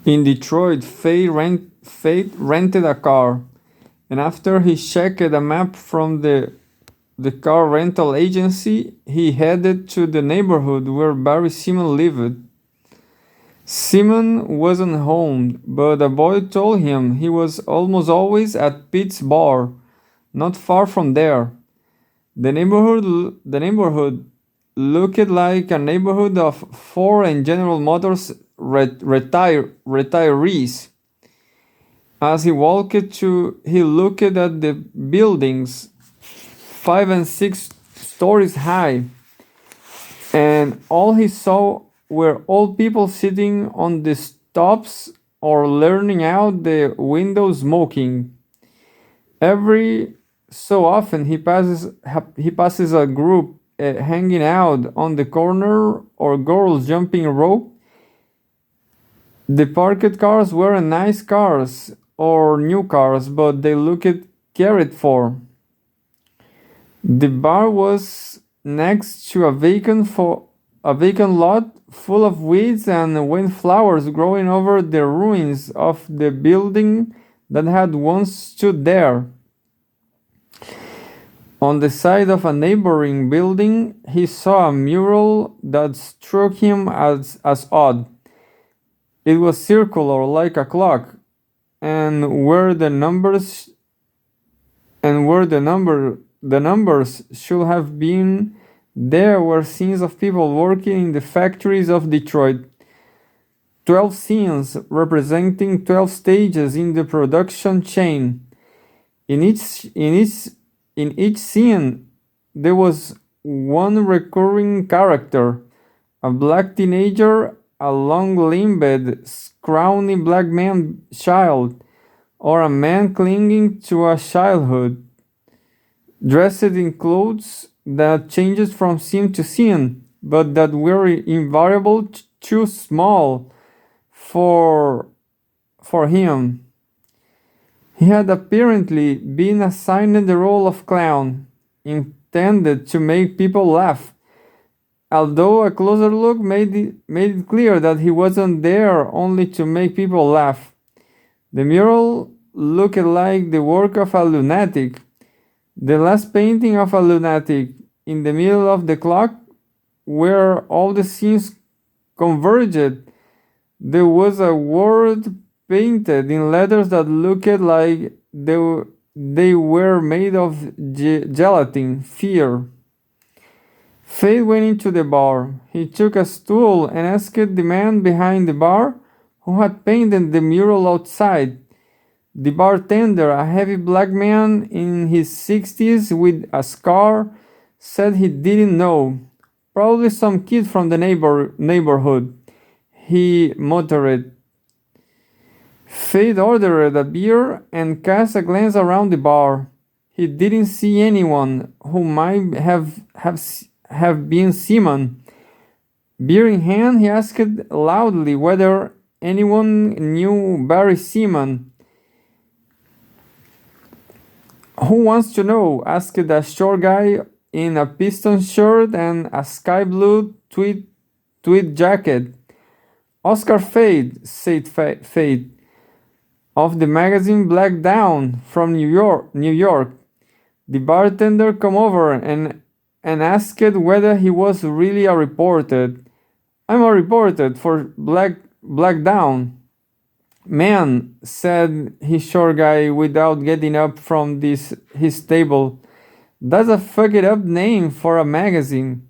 In Detroit, Fate rented a car, and after he checked a map from the car rental agency, he headed to the neighborhood where Barry Simon lived. Simon wasn't home, but a boy told him he was almost always at Pete's bar, not far from there. The neighborhood looked like a neighborhood of Ford and General Motors retirees. As he looked at the buildings, 5 and 6 stories high, and all he saw were old people sitting on the stops or leaning out the window smoking. Every so often he passes a group hanging out on the corner or girls jumping rope. The parked cars weren't nice cars or new cars, but they looked cared for. The bar was next to a vacant lot full of weeds and windflowers growing over the ruins of the building that had once stood there. On the side of a neighboring building, he saw a mural that struck him as odd. It was circular like a clock, and where the numbers should have been, there were scenes of people working in the factories of Detroit. 12 scenes representing 12 stages in the production chain. In each scene, there was one recurring character: a black teenager, a long-limbed, scrawny black man child, or a man clinging to a childhood, dressed in clothes that changed from scene to scene, but that were invariably too small for him. He had apparently been assigned the role of clown, intended to make people laugh, although a closer look made it clear that he wasn't there only to make people laugh. The mural looked like the work of a lunatic, the last painting of a lunatic. In the middle of the clock, where all the scenes converged, there was a word painted in letters that looked like they were made of gelatin: fear. Fate went into the bar. He took a stool and asked the man behind the bar who had painted the mural outside. The bartender, a heavy black man in his 60s with a scar, said he didn't know. Probably some kid from the neighborhood, he muttered. Fate ordered a beer and cast a glance around the bar. He didn't see anyone who might have been Simon. Beer in hand, he asked loudly whether anyone knew Barry Simon. "Who wants to know?" asked a short guy in a piston shirt and a sky blue tweed jacket. "Oscar Fate," said Fate, "of the magazine Black Dawn from New York." The bartender came over and asked whether he was really a reporter. "I'm a reporter for Black Dawn." "Man," said his short guy without getting up from his table, "that's a fucked up name for a magazine."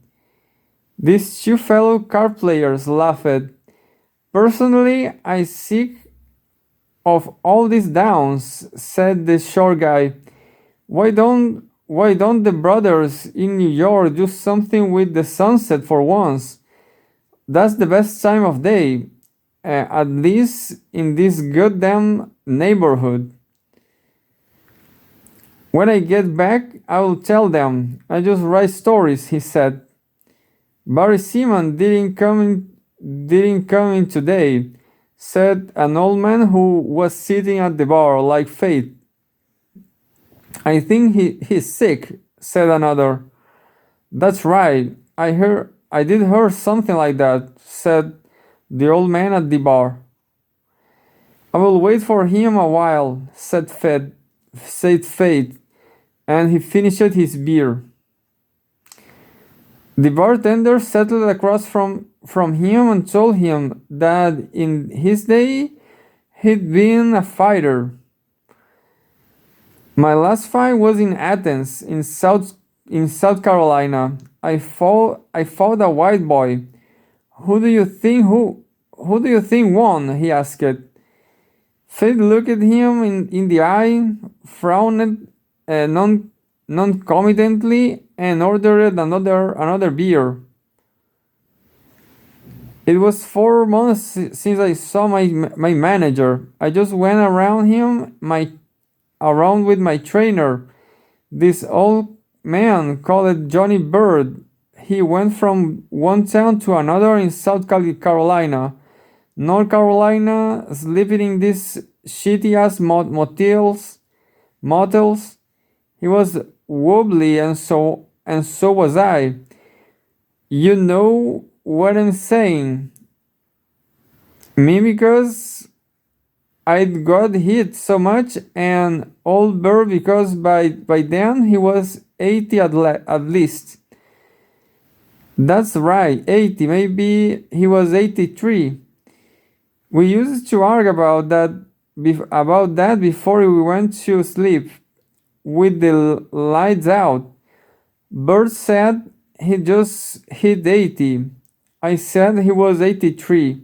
These two fellow card players laughed. "Personally, I sick of all these downs," said the short guy. Why don't the brothers in New York do something with the sunset for once? That's the best time of day, at least in this goddamn neighborhood. "When I get back, I will tell them. I just write stories," he said. "Barry Simon didn't come in today," said an old man who was sitting at the bar, like Fate. "I think he's sick," said another. "That's right. I did hear something like that," said the old man at the bar. I will wait for him a while, said Fate, and he finished his beer. The bartender settled across from him and told him that in his day he'd been a fighter. My last fight was in Athens, in South Carolina. I fought a white boy. Who do you think won? He asked. Fate looked at him in the eye, frowned non-committently, and ordered another beer. It was 4 months since I saw my manager. I just went around with my trainer, this old man called Johnny Bird. He went from one town to another in South Carolina, North Carolina, sleeping in these shitty ass motels. He was wobbly, and so was I. You know what I'm saying? Me, because I'd got hit so much, and old Bird because by then he was 80 at least. That's right, 80. Maybe he was 83. We used to argue about that before we went to sleep, with the lights out. Bird said he just hit 80. I said he was 83.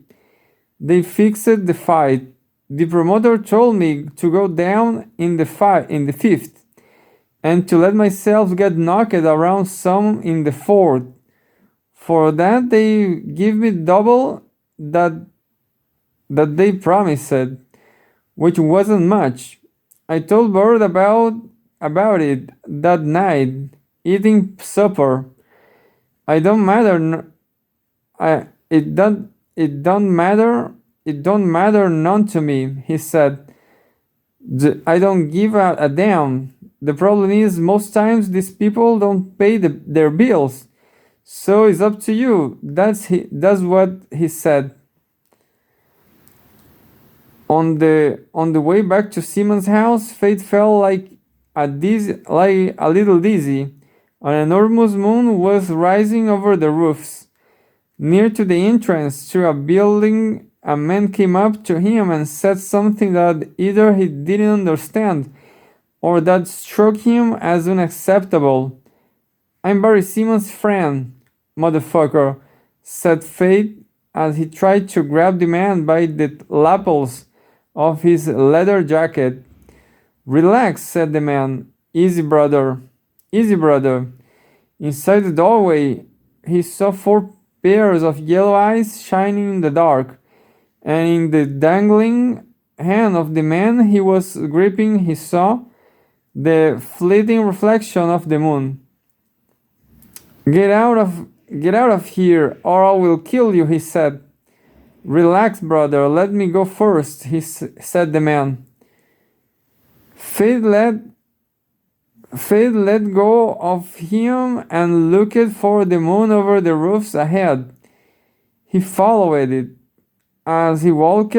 They fixed the fight. The promoter told me to go down in the fifth, and to let myself get knocked around some in the fourth. For that they give me double that they promised, which wasn't much. I told Bird about it that night, eating supper. It don't matter none to me, he said. I don't give a damn. The problem is most times these people don't pay their bills. So it's up to you. That's what he said. On the way back to Simon's house, Fate felt like a little dizzy. An enormous moon was rising over the roofs. Near to the entrance to a building, a man came up to him and said something that either he didn't understand or that struck him as unacceptable. I'm Barry Simmons' friend, motherfucker, said Fate as he tried to grab the man by the lapels of his leather jacket. Relax, said the man. Easy, brother. Easy, brother. Inside the doorway, he saw 4 pairs of yellow eyes shining in the dark, and in the dangling hand of the man he was gripping he saw the fleeting reflection of the moon. Get out of here, or I will kill you, he said. Relax, brother, let me go first, said the man. Fate let go of him and looked for the moon over the roofs ahead. He followed it. As he walked,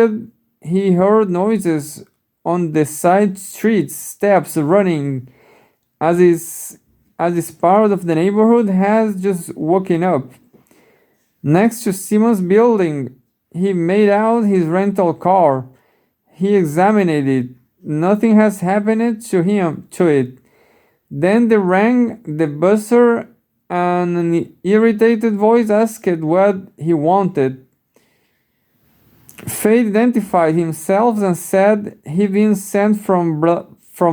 he heard noises on the side streets, steps running, as this part of the neighborhood has just woken up. Next to Simon's building, he made out his rental car. He examined it. Nothing has happened to it. Then they rang the buzzer, and an irritated voice asked what he wanted. Fate identified himself and said he'd been sent from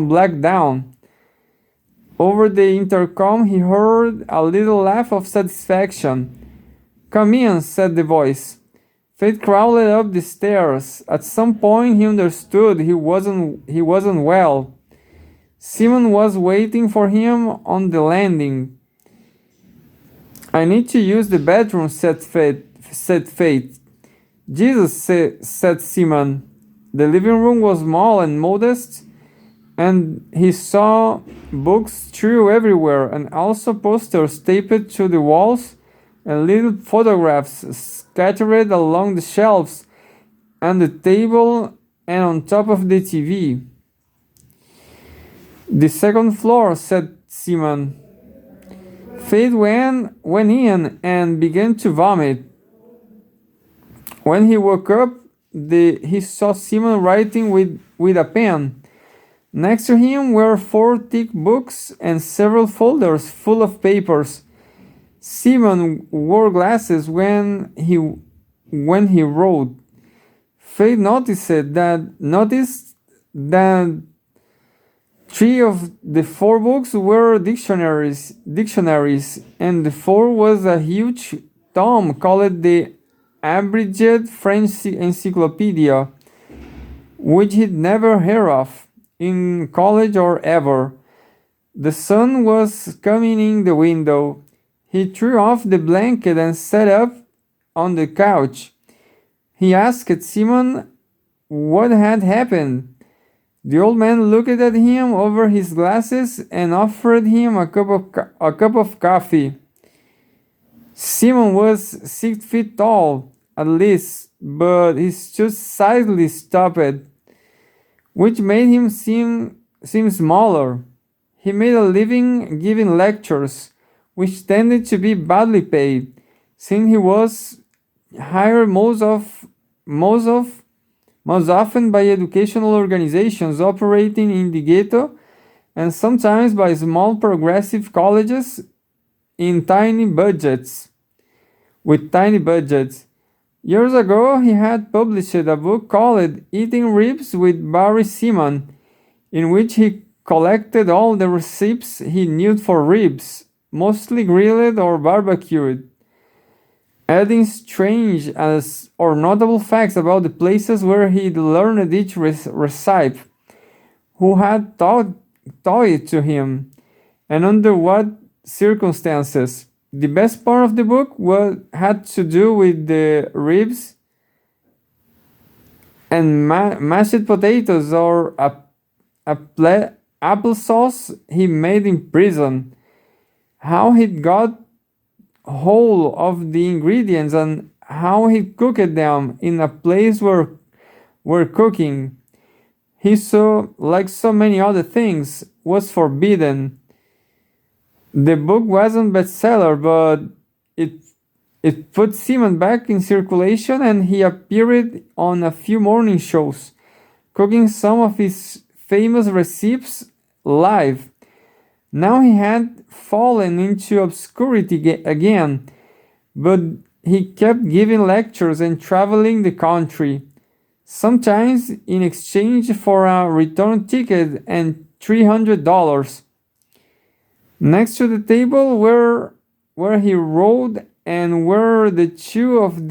Black Down. Over the intercom, he heard a little laugh of satisfaction. Come in, said the voice. Fate crawled up the stairs. At some point, he understood he wasn't well. Simon was waiting for him on the landing. I need to use the bathroom, said Fate. Jesus, said Simon. The living room was small and modest, and he saw books strewn everywhere, and also posters taped to the walls and little photographs scattered along the shelves and the table and on top of the TV. The second floor, said Simon. Faith went in and began to vomit. When he woke up, he saw Simon writing with a pen. Next to him were 4 thick books and several folders full of papers. Simon wore glasses when he wrote. Faith noticed that 3 of the 4 books were dictionaries, and the 4th was a huge tome called the Abridged French Encyclopedia, which he'd never heard of in college or ever. The sun was coming in the window. He threw off the blanket and sat up on the couch. He asked Simon what had happened. The old man looked at him over his glasses and offered him a cup of coffee. Simon was 6 feet tall, at least, but he stood slightly stopped, which made him seem smaller. He made a living giving lectures, which tended to be badly paid, since he was hired most often by educational organizations operating in the ghetto, and sometimes by small progressive colleges with tiny budgets. Years ago, he had published a book called Eating Ribs with Barry Simon, in which he collected all the recipes he knew for ribs, mostly grilled or barbecued, adding strange or notable facts about the places where he'd learned each recipe, who had taught it to him, and under what circumstances. The best part of the book had to do with the ribs and mashed potatoes or applesauce he made in prison, how he'd got hold of the ingredients and how he cooked them in a place where cooking, he saw, like so many other things, was forbidden. The book wasn't bestseller, but it put Simon back in circulation, and he appeared on a few morning shows, cooking some of his famous recipes live. Now he had fallen into obscurity again, but he kept giving lectures and traveling the country, sometimes in exchange for a return ticket and $300. Next to the table where he wrote and where the two of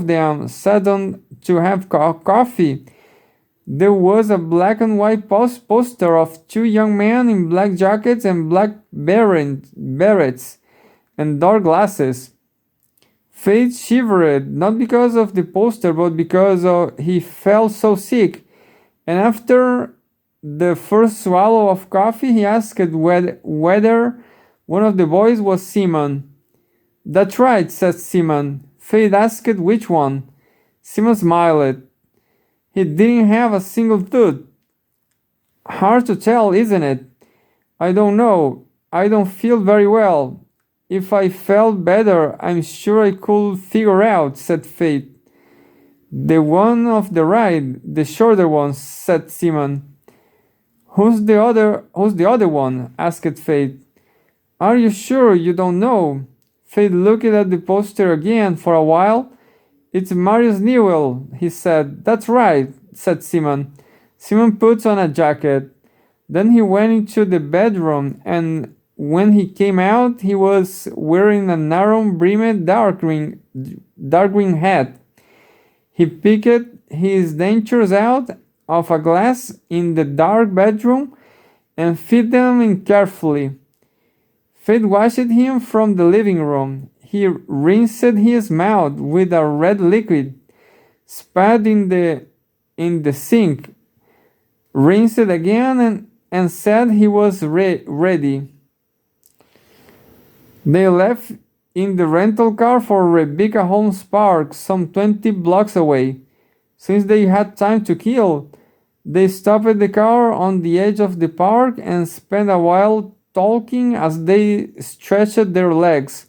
them sat down to have coffee, there was a black and white poster of 2 young men in black jackets and black berets and dark glasses. Faith shivered, not because of the poster, but because he felt so sick, and after the first swallow of coffee, he asked whether one of the boys was Simon. "That's right," said Simon. Faith asked which one. Simon smiled. "He didn't have a single tooth." "Hard to tell, isn't it?" "I don't know. I don't feel very well. If I felt better, I'm sure I could figure out," said Faith. "The one off the right, the shorter one," said Simon. Who's the other one?" asked Faith. "Are you sure you don't know?" Faith looked at the poster again for a while. "It's Marius Newell," he said. "That's right," said Simon. Simon put on a jacket. Then he went into the bedroom, and when he came out, he was wearing a narrow-brimmed dark green hat. He picked his dentures out of a glass in the dark bedroom and fit them in carefully. Faith watched him from the living room. He rinsed his mouth with a red liquid, spat in the sink, rinsed again, and said he was ready. They left in the rental car for Rebecca Holmes Park, some 20 blocks away. Since they had time to kill, they stopped the car on the edge of the park and spent a while talking as they stretched their legs.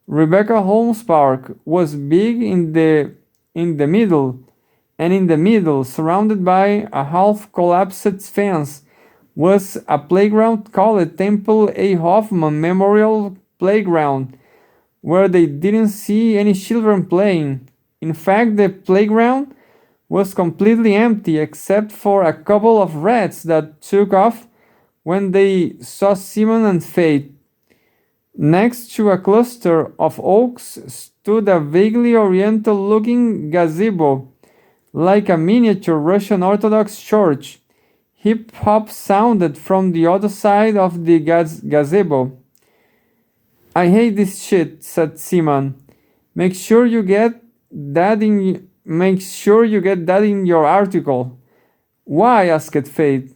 Rebecca Holmes Park was big in the middle, and in the middle, surrounded by a half-collapsed fence, was a playground called Temple A. Hoffman Memorial Playground, where they didn't see any children playing. In fact, the playground was completely empty except for a couple of rats that took off when they saw Simon and Faith. Next to a cluster of oaks stood a vaguely oriental looking gazebo, like a miniature Russian Orthodox church. Hip hop sounded from the other side of the gazebo. I hate this shit, said Simon. Make sure you get that in your article. Why? Asked Faith.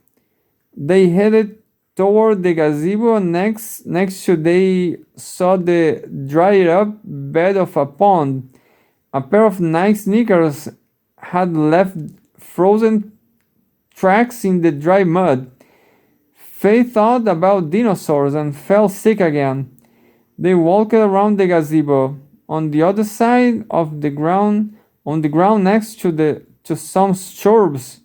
They headed toward the gazebo next to they saw the dried up bed of a pond. A pair of Nike sneakers had left frozen tracks in the dry mud. Faith thought about dinosaurs and fell sick again. They walked around the gazebo. On the other side of the ground, on the ground next to some shrubs,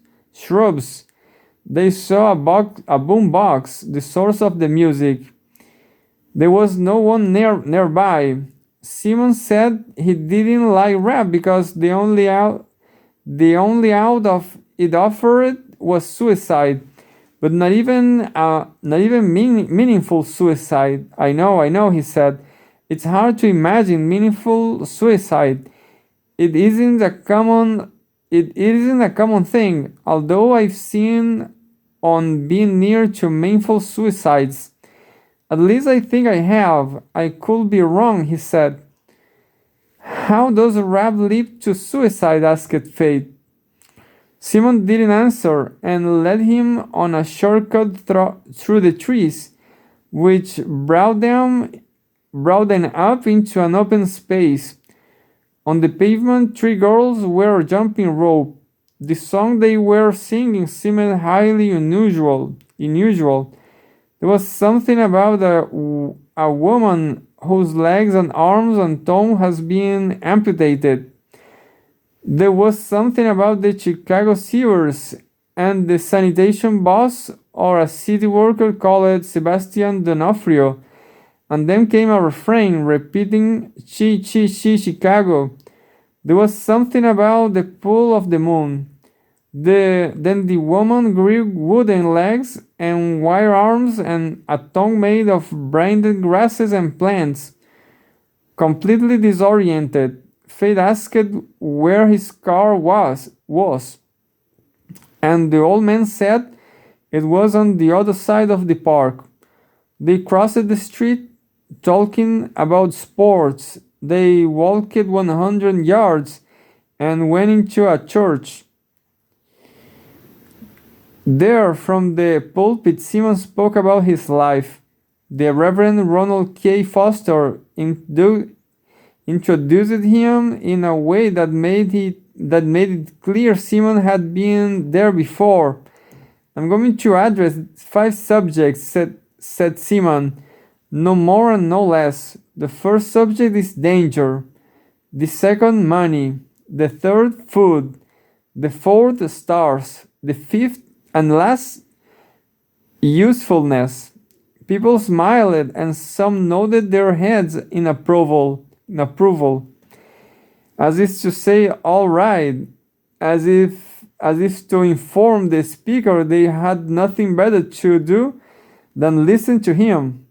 they saw a boom box, the source of the music. There was no one nearby. Simon said he didn't like rap because the only out of it offered was suicide, but not even meaningful suicide. I know, he said. It's hard to imagine meaningful suicide. It isn't a common thing, although I've seen on being near to meaningful suicides. At least I think I have. I could be wrong, he said. How does rap lead to suicide? Asked Faith. Simon didn't answer and led him on a shortcut through the trees, which brought them up into an open space. On the pavement, three girls were jumping rope. The song they were singing seemed highly unusual. There was something about a woman whose legs and arms and tongue has been amputated. There was something about the Chicago sewers and the sanitation boss or a city worker called Sebastian D'Onofrio. And then came a refrain repeating chi chi chi Chicago. There was something about the pull of the moon. Then the woman grew wooden legs and wire arms and a tongue made of branded grasses and plants. Completely disoriented, Faith asked where his car was, and the old man said it was on the other side of the park. They crossed the street, talking about sports. They walked 100 yards and went into a church. There, from the pulpit, Simon spoke about his life. The Reverend Ronald K. Foster introduced him in a way that made it clear Simon had been there before. I'm going to address 5 subjects, said Simon. No more and no less. The first subject is danger. The second, money. The third, food. The fourth, stars. The fifth and last, usefulness. People smiled and some nodded their heads in approval. As if to say, all right, as if to inform the speaker they had nothing better to do than listen to him.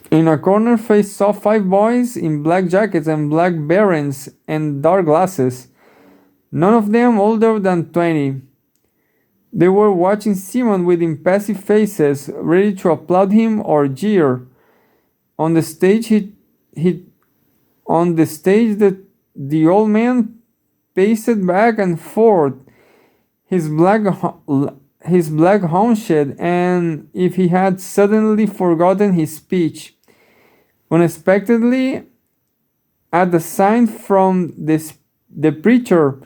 In a corner, Faith saw 5 boys in black jackets and black berets and dark glasses, none of them older than 20. They were watching Simon with impassive faces, ready to applaud him or jeer. On the stage, the old man paced back and forth, his black haunched, and if he had suddenly forgotten his speech. Unexpectedly, at the sign from the preacher,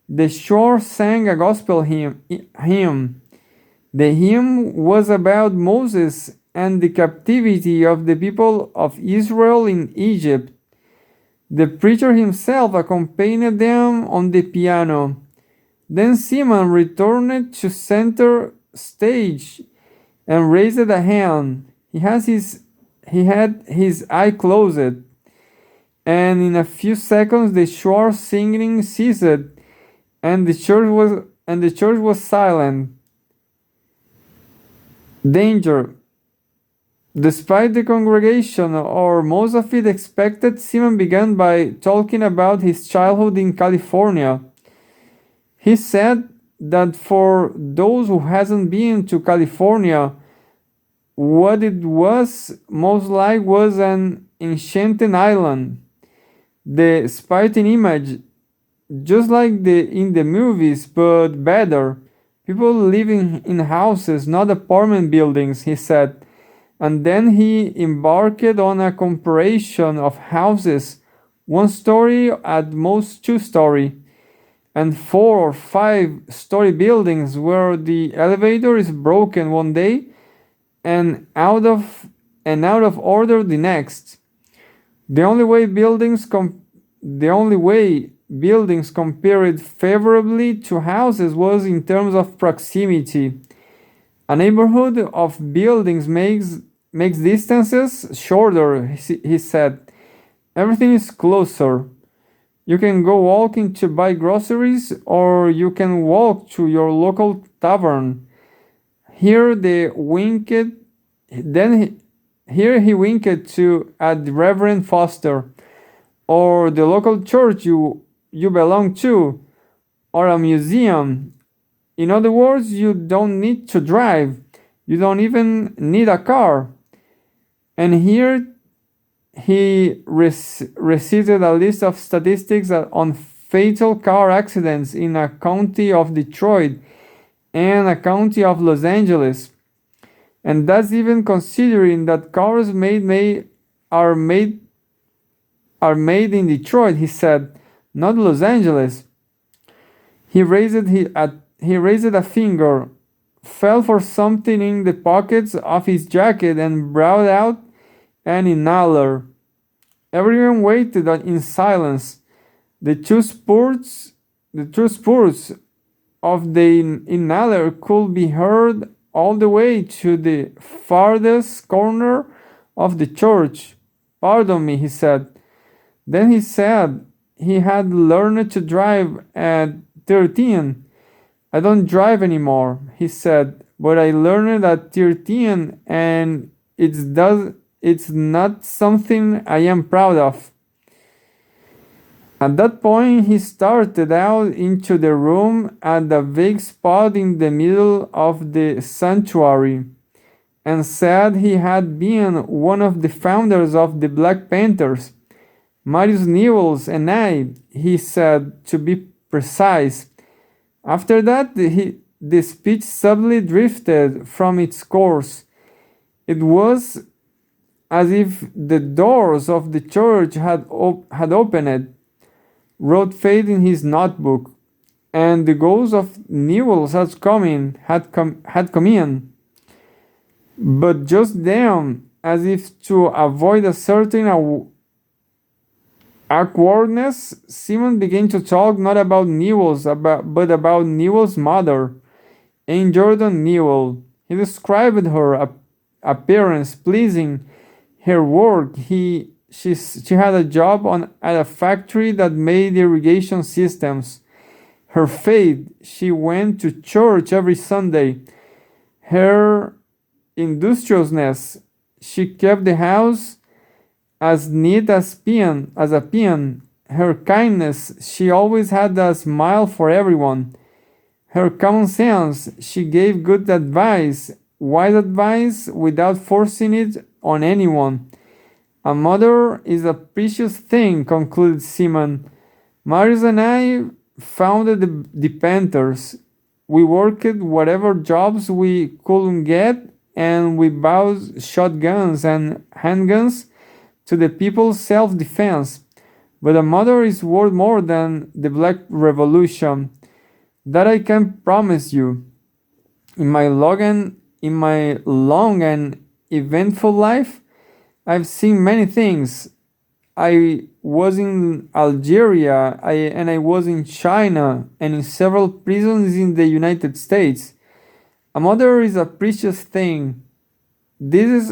the shore sang a gospel hymn. The hymn was about Moses and the captivity of the people of Israel in Egypt. The preacher himself accompanied them on the piano. Then Simon returned to center stage and raised a hand. He had his eye closed, and in a few seconds the shore singing ceased, and the church was silent. Danger. Despite the congregation, or most of it, expected, Simon began by talking about his childhood in California. He said that for those who hasn't been to California, what it was most like was an enchanted island. The spitting image, just like in the movies, but better. People living in houses, not apartment buildings, he said. And then he embarked on a comparison of houses, 1-story, at most 2-story, and 4 or 5-story buildings where the elevator is broken one day and out of order the next. The only way buildings compared favorably to houses was in terms of proximity. A neighborhood of buildings makes distances shorter, he said. Everything is closer. You can go walking to buy groceries, or you can walk to your local tavern. Here he winked to at Reverend Foster, or the local church you belong to, or a museum. In other words, you don't need to drive. You don't even need a car. And here he recited a list of statistics on fatal car accidents in a county of Detroit and a county of Los Angeles. And that's even considering that cars are made in Detroit, he said, not Los Angeles. He raised a finger, felt for something in the pockets of his jacket, and brought out an inhaler. Everyone waited in silence. The two spurts of the inhaler could be heard all the way to the farthest corner of the church. "Pardon me," he said. Then he said he had learned to drive at 13. "I don't drive anymore," he said, "but I learned at 13, and it's not something I am proud of." At that point, he started out into the room at a vague spot in the middle of the sanctuary and said he had been one of the founders of the Black Panthers. "Marius Newells and I," he said, to be precise. After that, the speech suddenly drifted from its course. It was as if the doors of the church had opened, wrote Fate in his notebook, and the ghost of Newells had come in. But just then, as if to avoid a certain awkwardness, Simon began to talk not about Newells, but about Newell's mother, Anne Jordan Newell. He described her appearance, pleasing, her work. She had a job at a factory that made irrigation systems. Her faith, she went to church every Sunday. Her industriousness, she kept the house as neat as a pin. Her kindness, she always had a smile for everyone. Her common sense, she gave good advice, wise advice, without forcing it on anyone. A mother is a precious thing, concluded Simon. Marius and I founded the Panthers. We worked whatever jobs we couldn't get, and we bought shotguns and handguns to the people's self-defense. But a mother is worth more than the Black Revolution. That I can promise you. In my long and eventful life, I've seen many things. I was in Algeria, and I was in China, and in several prisons in the United States. A mother is a precious thing. This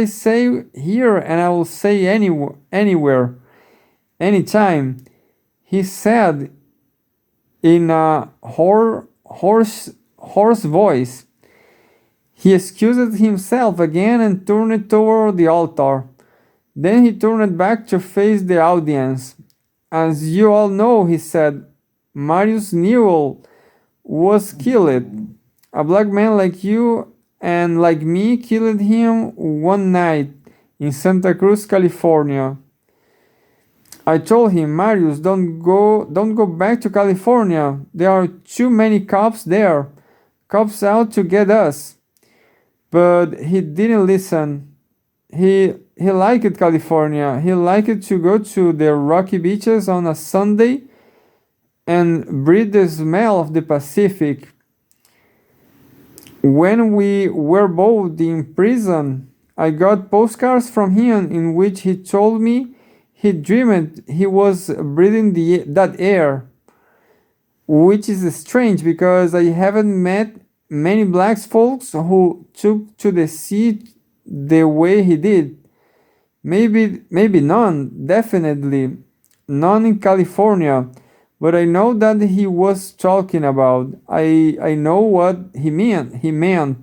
I say here, and I will say anywhere, anytime. He said in a hoarse voice. He excused himself again and turned toward the altar. Then he turned back to face the audience. As you all know, he said, Marius Newell was killed. A black man like you and like me killed him one night in Santa Cruz, California. I told him, Marius, don't go back to California. There are too many cops there. Cops out to get us. But he didn't listen. He liked California. He liked to go to the rocky beaches on a Sunday and breathe the smell of the Pacific. When we were both in prison, I got postcards from him in which he told me he dreamed he was breathing that air, which is strange because I haven't met many black folks who took to the sea the way he did. Maybe none, definitely none in California, but I know that he was talking about. I know what he meant.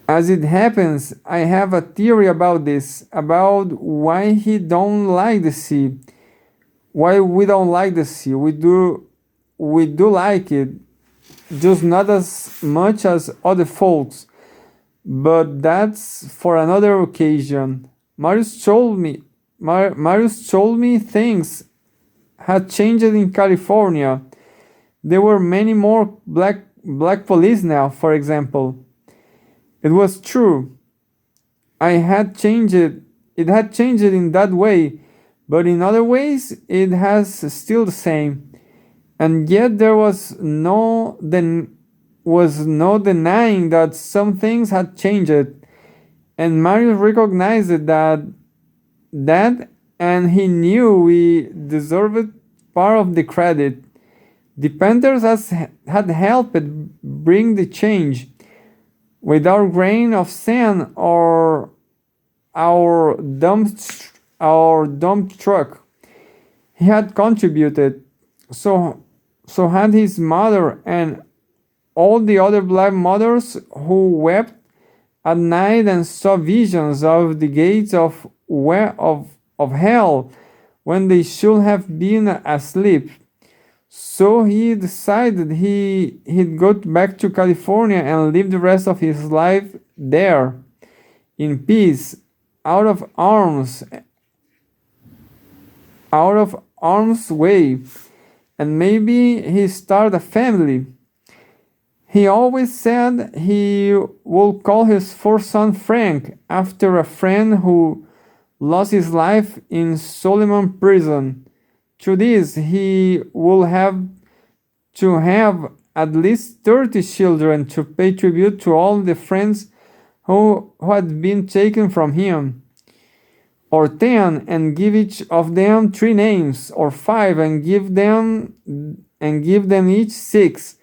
As it happens, I have a theory about this, about why he don't like the sea. Why we don't like the sea. We do like it, just not as much as other folks. But that's for another occasion. Marius told me things had changed in California. There were many more black police now, for example. It was true. It had changed in that way, but in other ways it has still the same. And yet there was no denying that some things had changed. And Marius recognized that and he knew we deserved part of the credit. The Panthers had helped bring the change. Without grain of sand or our dump truck, he had contributed. So had his mother and all the other black mothers who wept at night and saw visions of the gates of hell when they should have been asleep. So he decided he'd go back to California and live the rest of his life there, in peace, out of harm's way, and maybe he start a family. He always said he would call his first son Frank, after a friend who lost his life in Solomon prison. To this, he will have to have at least 30 children to pay tribute to all the friends who had been taken from him, or 10 and give each of them 3 names, or 5 and give them each 6.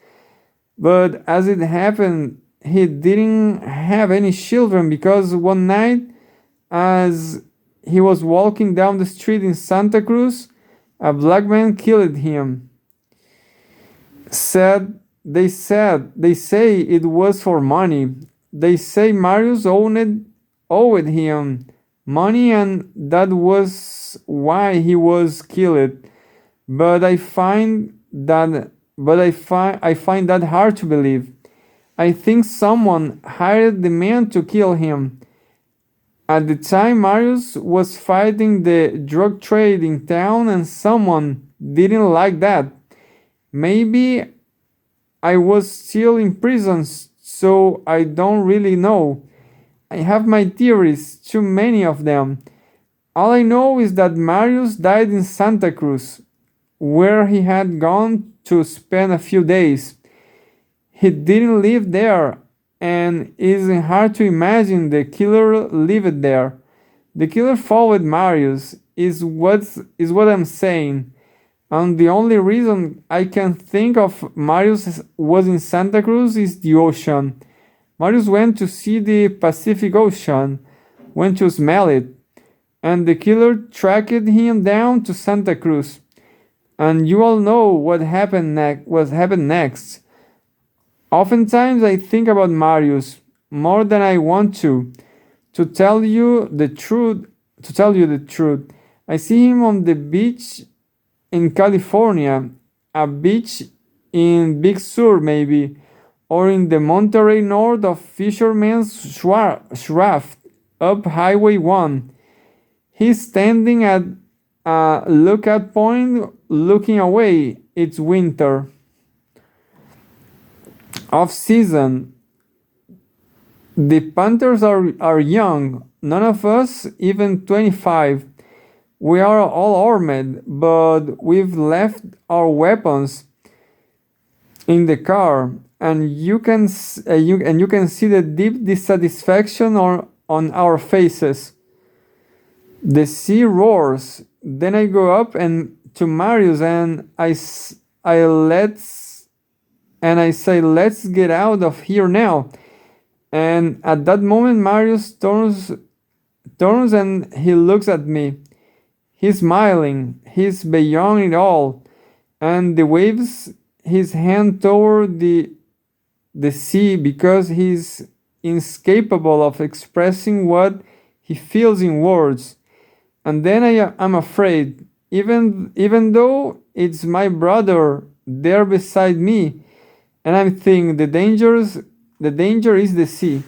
But as it happened, he didn't have any children because one night, as he was walking down the street in Santa Cruz, a black man killed him. They say it was for money. They say Marius owed him money and that was why he was killed. But I find that hard to believe. I think someone hired the man to kill him. At the time, Marius was fighting the drug trade in town and someone didn't like that. Maybe I was still in prison, so I don't really know. I have my theories, too many of them. All I know is that Marius died in Santa Cruz, where he had gone to spend a few days. He didn't live there, and it's hard to imagine the killer lived there. The killer followed Marius, is what I'm saying. And the only reason I can think of Marius was in Santa Cruz is the ocean. Marius went to see the Pacific Ocean, went to smell it, and the killer tracked him down to Santa Cruz. And you all know what happened next. Oftentimes I think about Marius more than I want to. To tell you the truth, I see him on the beach in California, a beach in Big Sur maybe, or in the Monterey north of Fisherman's Shaft up Highway 1. He's standing at a lookout point looking away. It's winter. Off season. The Panthers are young, none of us even 25. We are all armed, but we've left our weapons in the car, and you can see the deep dissatisfaction on our faces. The sea roars. Then I go up and to Marius and I say let's get out of here now. And at that moment, Marius turns and he looks at me. He's smiling. He's beyond it all, and he waves his hand toward the sea because he's incapable of expressing what he feels in words. And then I'm afraid, even though it's my brother there beside me, and I'm thinking the danger is the sea.